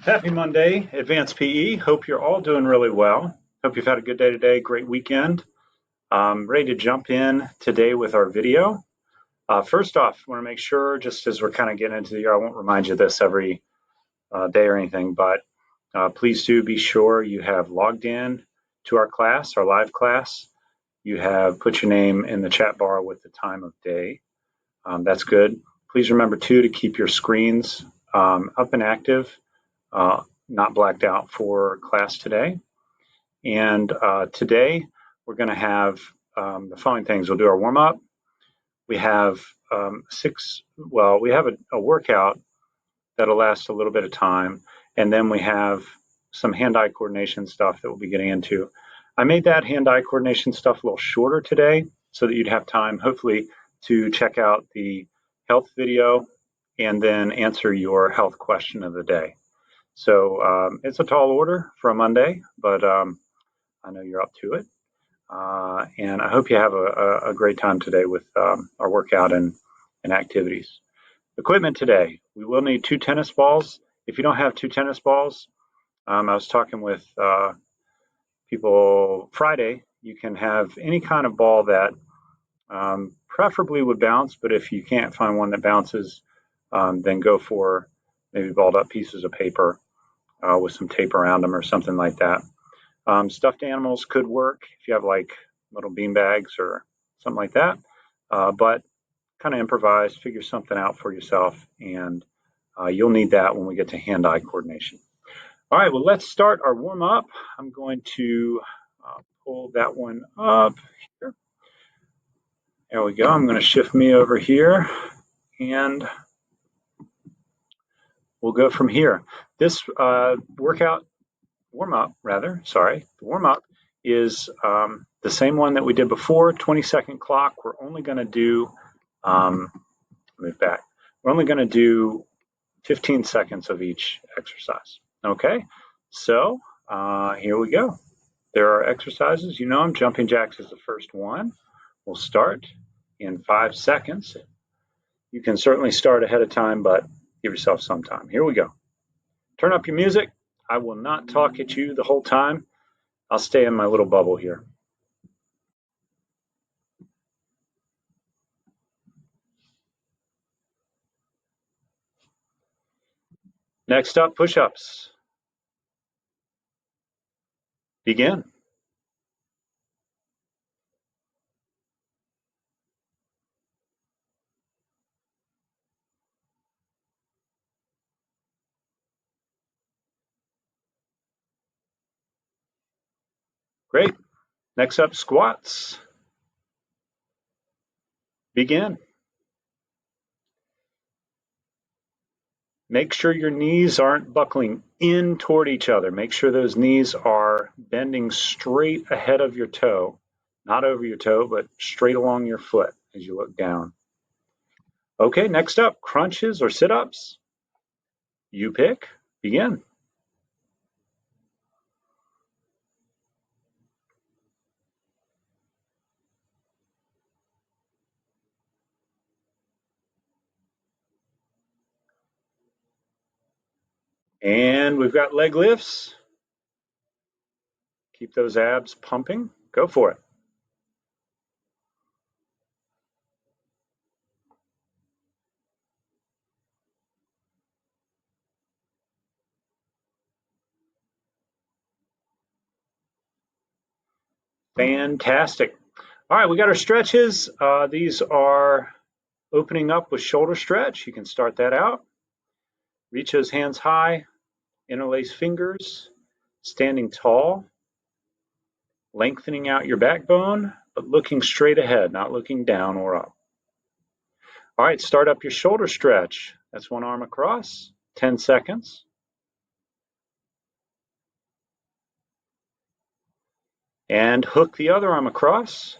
Happy Monday, Advanced PE. Hope you're all doing really well. Hope you've had a good day today, great weekend. Ready to jump in today with our video. First off, I want to make sure, just as we're kind of getting into the year, I won't remind you of this every day or anything, but please do be sure you have logged in to our class, our live class. You have put your name in the chat bar with the time of day. That's good. Please remember, too, to keep your screens up and active. Not blacked out for class today. And today we're going to have the following things. We'll do our warm-up. We have we have a workout that'll last a little bit of time. And then we have some hand-eye coordination stuff that we'll be getting into. I made that hand-eye coordination stuff a little shorter today so that you'd have time, hopefully, to check out the health video and then answer your health question of the day. So it's a tall order for a Monday, but I know you're up to it. And I hope you have a great time today with our workout and activities. Equipment today, we will need 2 tennis balls. If you don't have 2 tennis balls, I was talking with people Friday, you can have any kind of ball that preferably would bounce, but if you can't find one that bounces, then go for maybe balled up pieces of paper with some tape around them or something like that. Stuffed animals could work if you have like little bean bags or something like that, but kind of improvise, figure something out for yourself, and you'll need that when we get to hand-eye coordination. All right, well, let's start our warm-up. I'm going to pull that one up here. There we go. I'm going to shift me over here, and we'll go from here. This warm-up is the same one that we did before, 20-second clock. We're only going to do, move back, we're only going to do 15 seconds of each exercise. Okay, so here we go. There are exercises, you know them. Jumping jacks is the first one. We'll start in 5 seconds. You can certainly start ahead of time, but give yourself some time. Here we go. Turn up your music. I will not talk at you the whole time. I'll stay in my little bubble here. Next up, push-ups. Begin. Great. Next up, squats. Begin. Make sure your knees aren't buckling in toward each other. Make sure those knees are bending straight ahead of your toe, not over your toe, but straight along your foot as you look down. Okay, next up, crunches or sit-ups. You pick. Begin. And we've got leg lifts. Keep those abs pumping. Go for it. Fantastic. All right, we got our stretches. These are opening up with shoulder stretch. You can start that out. Reach those hands high, interlace fingers, standing tall, lengthening out your backbone, but looking straight ahead, not looking down or up. All right, start up your shoulder stretch. That's one arm across, 10 seconds. And hook the other arm across.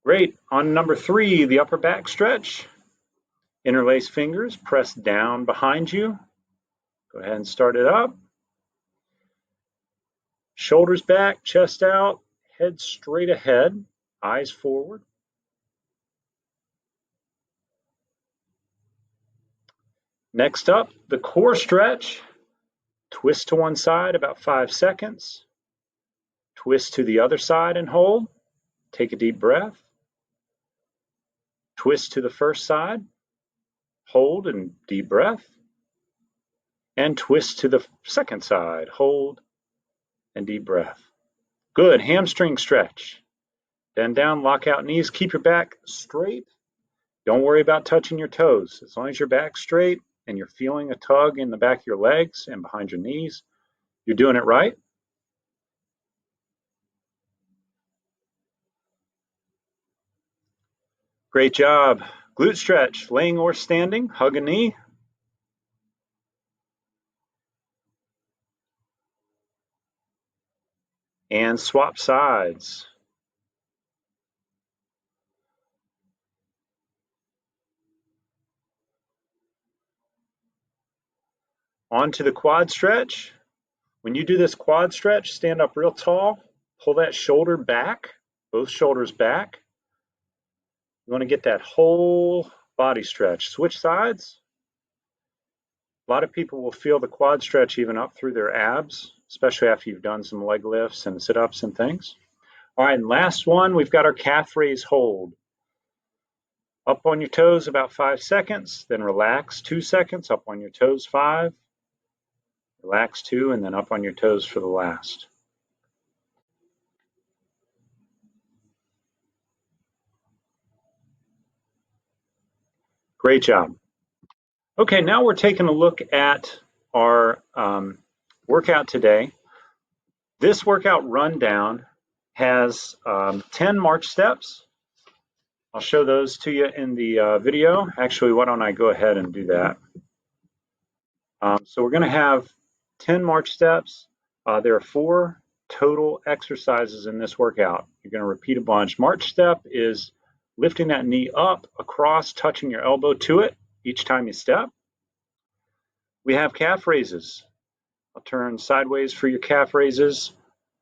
Great. On number 3, the upper back stretch. Interlace fingers, press down behind you. Go ahead and start it up. Shoulders back, chest out, head straight ahead, eyes forward. Next up, the core stretch. Twist to one side about 5 seconds. Twist to the other side and hold. Take a deep breath. Twist to the first side. Hold and deep breath. And twist to the second side. Hold and deep breath. Good. Hamstring stretch. Bend down, lock out knees. Keep your back straight. Don't worry about touching your toes. As long as your back's straight and you're feeling a tug in the back of your legs and behind your knees, you're doing it right. Great job. Glute stretch, laying or standing. Hug a knee. And swap sides. On to the quad stretch. When you do this quad stretch, stand up real tall, pull that shoulder back, both shoulders back. You want to get that whole body stretch. Switch sides. A lot of people will feel the quad stretch even up through their abs, especially after you've done some leg lifts and sit-ups and things. All right, and last one, we've got our calf raise hold. Up on your toes about 5 seconds, then relax 2 seconds, up on your toes 5, relax 2, and then up on your toes for the last. Great job. Okay, now we're taking a look at our workout today. This workout rundown has 10 march steps. I'll show those to you in the video. Actually, why don't I go ahead and do that? So we're going to have 10 march steps. There are 4 total exercises in this workout. You're going to repeat a bunch. March step is lifting that knee up, across, touching your elbow to it each time you step. We have calf raises. I'll turn sideways for your calf raises.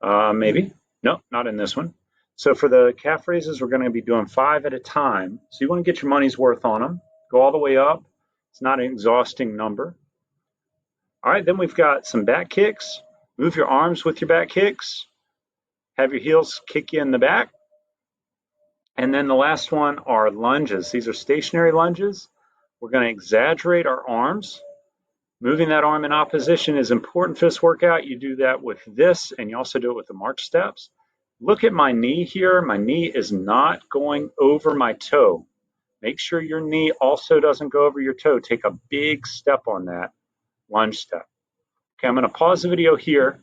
Maybe. No, not in this one. So for the calf raises, we're going to be doing 5 at a time. So you want to get your money's worth on them. Go all the way up. It's not an exhausting number. All right, then we've got some back kicks. Move your arms with your back kicks. Have your heels kick you in the back. And then the last one are lunges. These are stationary lunges. We're going to exaggerate our arms. Moving that arm in opposition is important for this workout. You do that with this, and you also do it with the march steps. Look at my knee here. My knee is not going over my toe. Make sure your knee also doesn't go over your toe. Take a big step on that lunge step. Okay, I'm going to pause the video here.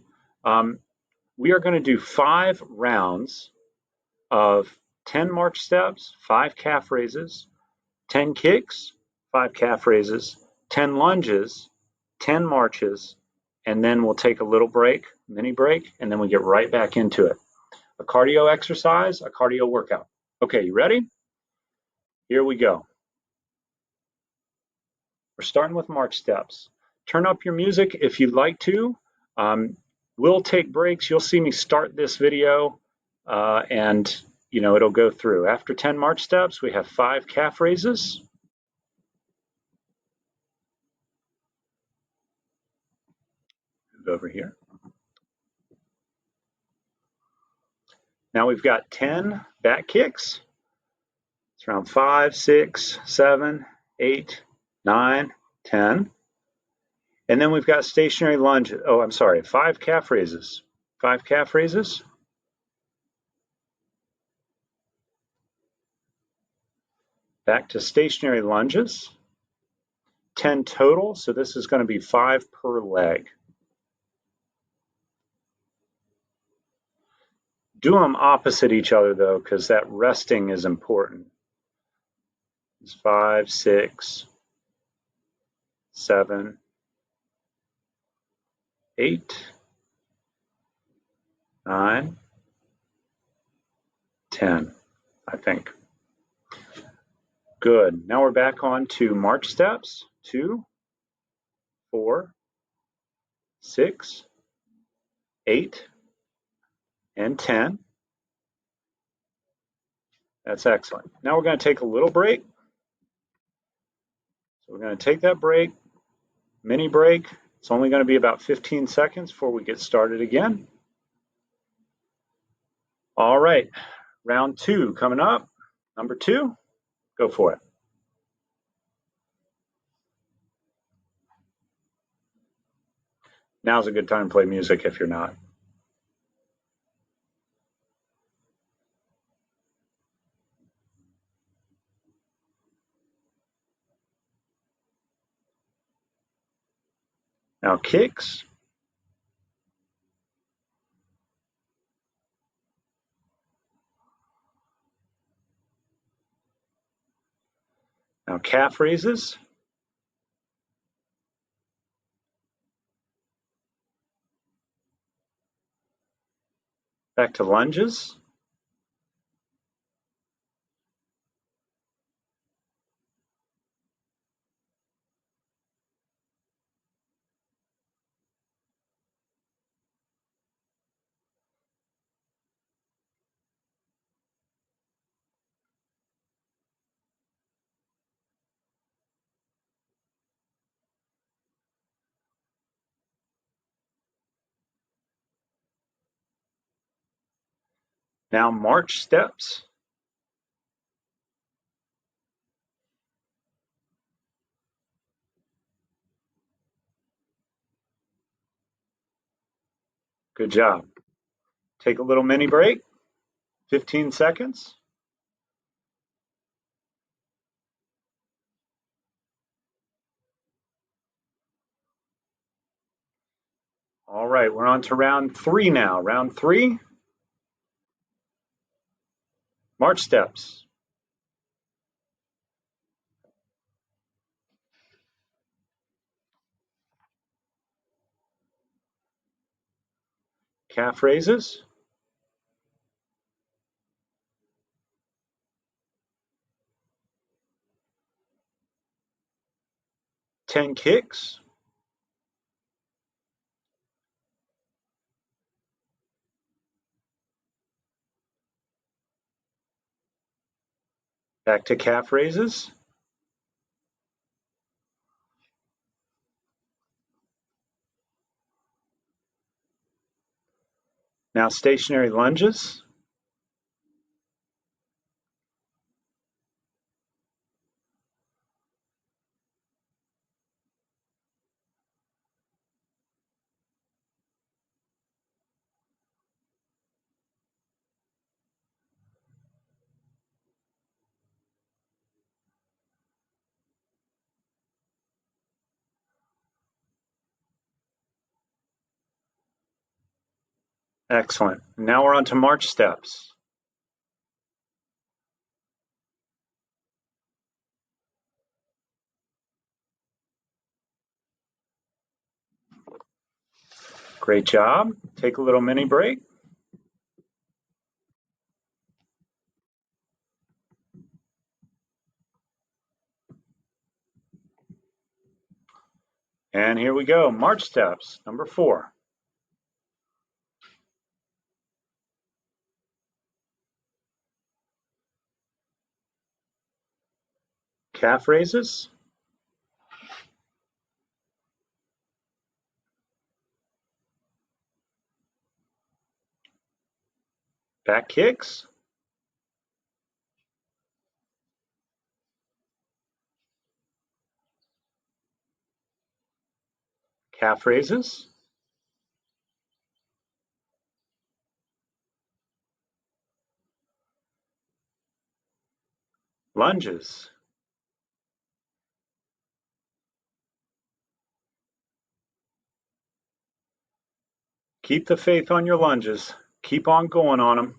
We are going to do 5 rounds of 10 march steps, 5 calf raises, 10 kicks, 5 calf raises, 10 lunges, 10 marches, and then we'll take a little break, mini break, and then we get right back into it. A cardio exercise, a cardio workout. Okay, you ready? Here we go. We're starting with march steps. Turn up your music if you'd like to. We'll take breaks. You'll see me start this video and it'll go through. After 10 march steps, we have 5 calf raises. Move over here. Now we've got 10 back kicks. It's around 5, 6, 7, 8, 9, 10. And then we've got stationary lunge. Oh, I'm sorry, 5 calf raises. 5 calf raises. Back to stationary lunges. 10 total, so this is going to be 5 per leg. Do them opposite each other though, because that resting is important. It's 5, 6, 7, 8, 9, 10, I think. Good. Now we're back on to march steps. 2, 4, 6, 8, and 10. That's excellent. Now we're going to take a little break. So we're going to take that break. mini break. It's only going to be about 15 seconds before we get started again. All right, round 2 coming up. Number 2, go for it. Now's a good time to play music if you're not. Now kicks. Now calf raises. Back to lunges. Now march steps. Good job. Take a little mini break, 15 seconds. All right, we're on to round 3 now. Round 3, march steps. Calf raises. Ten kicks. Back to calf raises. Now stationary lunges. Excellent. Now we're on to march steps. Great job. Take a little mini break. And here we go. March steps, number 4. Calf raises. Back kicks. Calf raises. Lunges. Keep the faith on your lunges. Keep on going on them.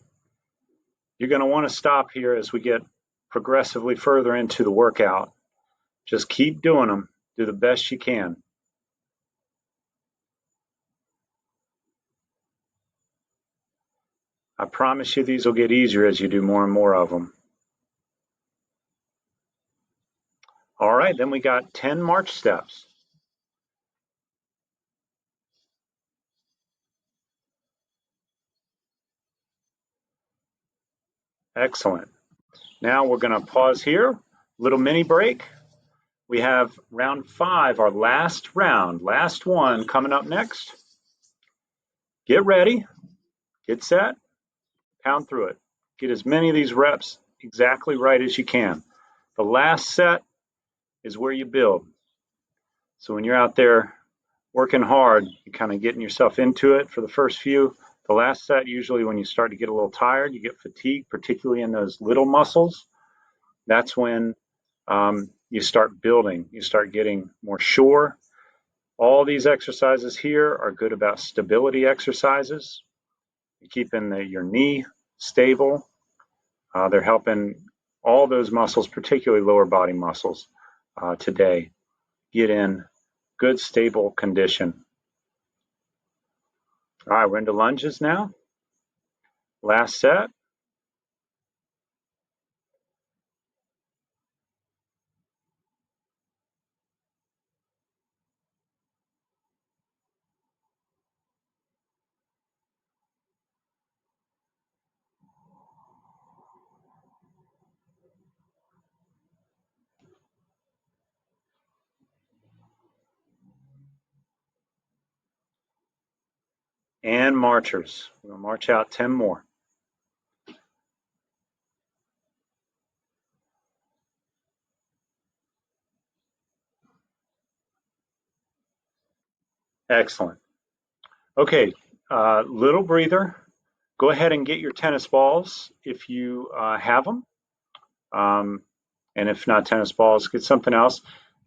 You're going to want to stop here as we get progressively further into the workout. Just keep doing them. Do the best you can. I promise you these will get easier as you do more and more of them. All right, then we got 10 march steps. Excellent. Now we're going to pause here, little mini break. We have round 5, our last round, last one coming up next. Get ready, get set, pound through it. Get as many of these reps exactly right as you can. The last set is where you build. So when you're out there working hard, you're kind of getting yourself into it for the first few. The last set, usually when you start to get a little tired, you get fatigued, particularly in those little muscles. That's when you start building. You start getting more sure. All these exercises here are good about stability exercises. You're keeping your knee stable. They're helping all those muscles, particularly lower body muscles, today get in good, stable condition. All right, we're into lunges now. Last set. And marchers. We're going to march out 10 more. Excellent. Okay, little breather. Go ahead and get your tennis balls if you have them. And if not tennis balls, get something else.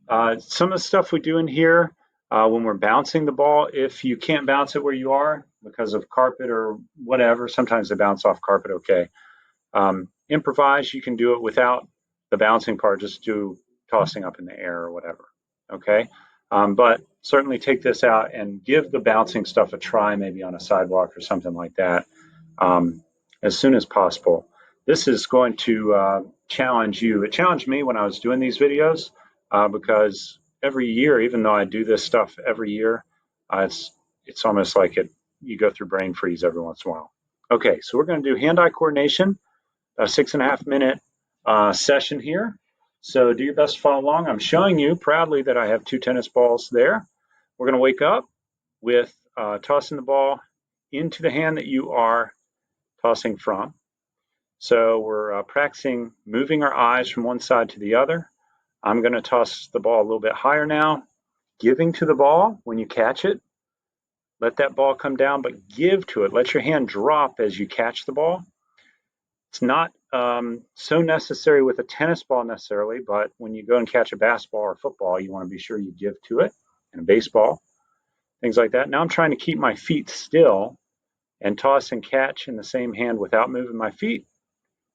Some of the stuff we do in here when we're bouncing the ball, if you can't bounce it where you are because of carpet or whatever, sometimes they bounce off carpet okay. Improvise, you can do it without the bouncing part, just do tossing up in the air or whatever, okay? But certainly take this out and give the bouncing stuff a try, maybe on a sidewalk or something like that, as soon as possible. This is going to challenge you. It challenged me when I was doing these videos because every year, even though I do this stuff every year, it's almost like you go through brain freeze every once in a while. Okay, so we're going to do hand-eye coordination, a 6.5 minute session here. So do your best to follow along. I'm showing you proudly that I have 2 tennis balls there. We're going to wake up with tossing the ball into the hand that you are tossing from. So we're practicing moving our eyes from one side to the other. I'm going to toss the ball a little bit higher now, giving to the ball when you catch it. Let that ball come down, but give to it. Let your hand drop as you catch the ball. It's not so necessary with a tennis ball necessarily, but when you go and catch a basketball or football, you want to be sure you give to it, and a baseball, things like that. Now I'm trying to keep my feet still and toss and catch in the same hand without moving my feet.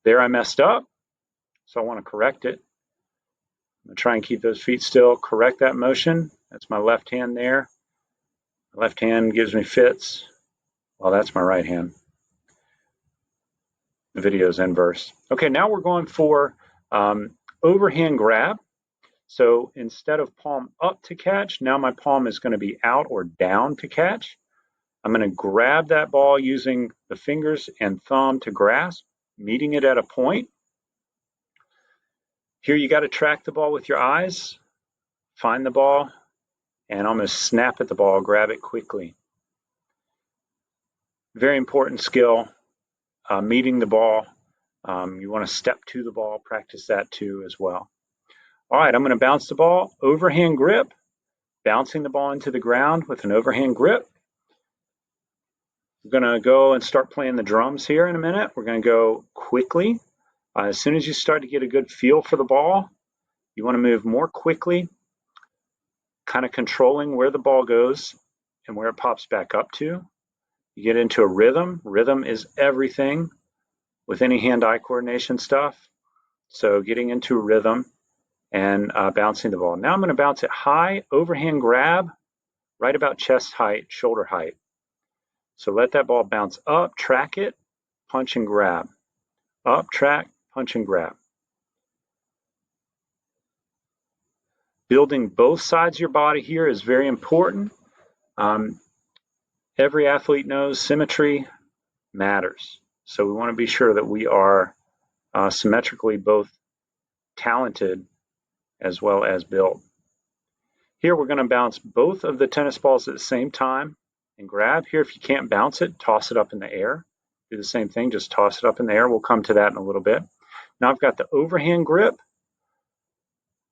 There I messed up, so I want to correct it. I'm going to try and keep those feet still, correct that motion. That's my left hand there. My left hand gives me fits. Well, that's my right hand. The video is inverse. Okay, now we're going for overhand grab. So instead of palm up to catch, now my palm is going to be out or down to catch. I'm going to grab that ball using the fingers and thumb to grasp, meeting it at a point. Here you got to track the ball with your eyes, find the ball, and almost snap at the ball, grab it quickly. Very important skill, meeting the ball. You want to step to the ball, practice that too as well. All right, I'm going to bounce the ball, overhand grip, bouncing the ball into the ground with an overhand grip. We're going to go and start playing the drums here in a minute. We're going to go quickly. As soon as you start to get a good feel for the ball, you want to move more quickly, kind of controlling where the ball goes and where it pops back up to. You get into a rhythm. Rhythm is everything with any hand-eye coordination stuff. So getting into a rhythm and bouncing the ball. Now I'm going to bounce it high, overhand grab, right about chest height, shoulder height. So let that ball bounce up, track it, punch and grab. Up, track, punch and grab. Building both sides of your body here is very important. Every athlete knows symmetry matters. So we want to be sure that we are symmetrically both talented as well as build. Here we're going to bounce both of the tennis balls at the same time and grab. Here, if you can't bounce it, toss it up in the air. Do the same thing, just toss it up in the air. We'll come to that in a little bit. Now I've got the overhand grip,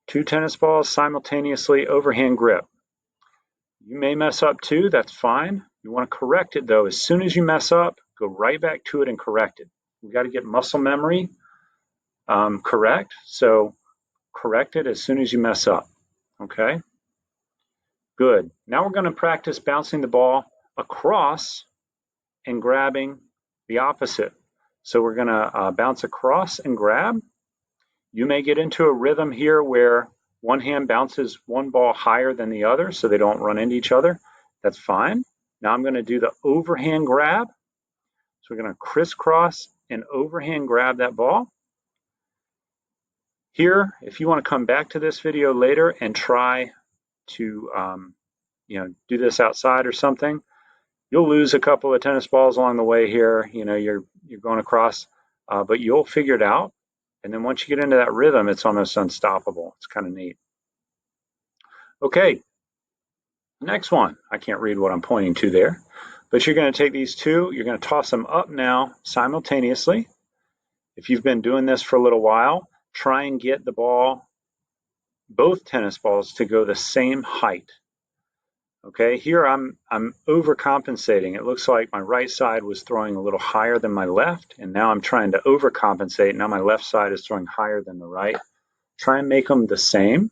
2 tennis balls simultaneously overhand grip. You may mess up too, that's fine. You want to correct it though. As soon as you mess up, go right back to it and correct it. We got to get muscle memory correct, so correct it as soon as you mess up, okay? Good. Now we're going to practice bouncing the ball across and grabbing the opposite. So we're going to bounce across and grab. You may get into a rhythm here where one hand bounces one ball higher than the other so they don't run into each other. That's fine. Now I'm going to do the overhand grab. So we're going to crisscross and overhand grab that ball. Here, if you want to come back to this video later and try to do this outside or something, you'll lose a couple of tennis balls along the way here. You're going across, but you'll figure it out. And then once you get into that rhythm, it's almost unstoppable. It's kind of neat. Okay, next one. I can't read what I'm pointing to there, but you're going to take these two, you're going to toss them up now simultaneously. If you've been doing this for a little while, try and get the ball, both tennis balls, to go the same height. Okay, here I'm overcompensating. It looks like my right side was throwing a little higher than my left, and now I'm trying to overcompensate. Now my left side is throwing higher than the right. Try and make them the same.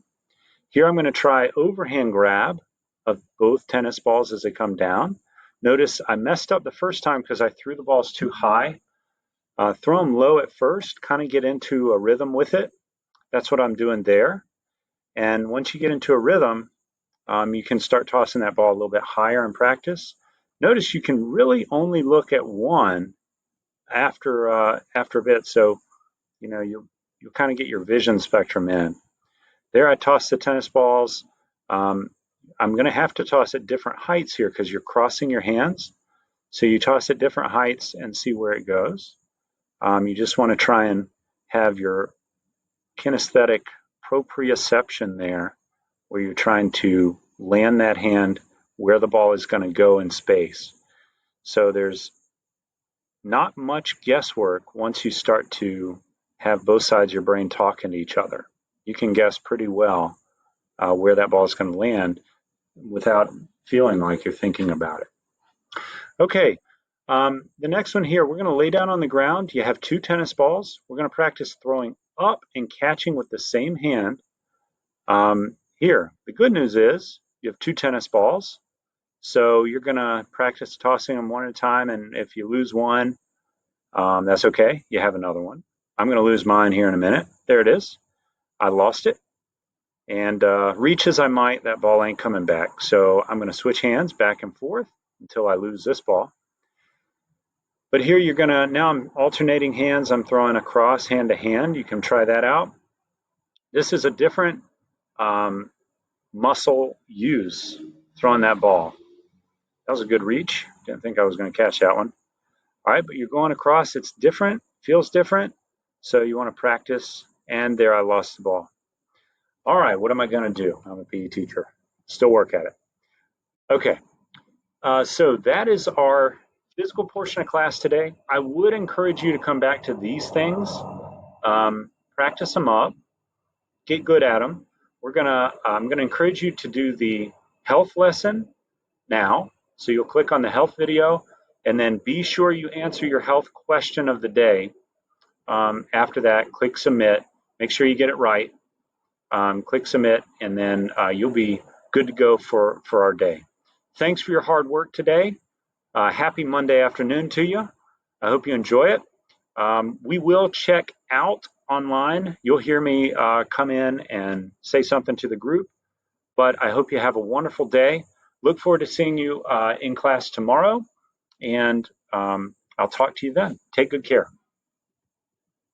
Here I'm going to try overhand grab of both tennis balls as they come down. Notice I messed up the first time because I threw the balls too high. Throw them low at first, kind of get into a rhythm with it. That's what I'm doing there. And once you get into a rhythm, you can start tossing that ball a little bit higher in practice. Notice you can really only look at one after a bit, so you'll kind of get your vision spectrum in. There I toss the tennis balls. I'm going to have to toss at different heights here because you're crossing your hands. So you toss at different heights and see where it goes. You just want to try and have your kinesthetic proprioception there, where you're trying to land that hand where the ball is going to go in space. So there's not much guesswork once you start to have both sides of your brain talking to each other. You can guess pretty well where that ball is going to land without feeling like you're thinking about it. Okay, the next one here, we're going to lay down on the ground. You have 2 tennis balls. We're going to practice throwing up and catching with the same hand. Here, the good news is you have 2 tennis balls. So you're going to practice tossing them one at a time, and if you lose one, that's okay. You have another one. I'm going to lose mine here in a minute. There it is. I lost it. And reach as I might, that ball ain't coming back. So I'm going to switch hands back and forth until I lose this ball. But here you're going to, now I'm alternating hands. I'm throwing across hand to hand. You can try that out. This is a different muscle use, throwing that ball. That was a good reach. Didn't think I was going to catch that one. All right, but you're going across. It's different, feels different. So you want to practice. And there I lost the ball. All right, what am I going to do? I'm a PE teacher. Still work at it. Okay, so that is our physical portion of class today. I would encourage you to come back to these things, practice them up, get good at them. I'm gonna encourage you to do the health lesson now. So you'll click on the health video, and then be sure you answer your health question of the day. After that, click submit. Make sure you get it right. Click submit, and then you'll be good to go for our day. Thanks for your hard work today. Happy Monday afternoon to you. I hope you enjoy it. We will check out online. You'll hear me come in and say something to the group, but I hope you have a wonderful day. Look forward to seeing you in class tomorrow, and I'll talk to you then. Take good care.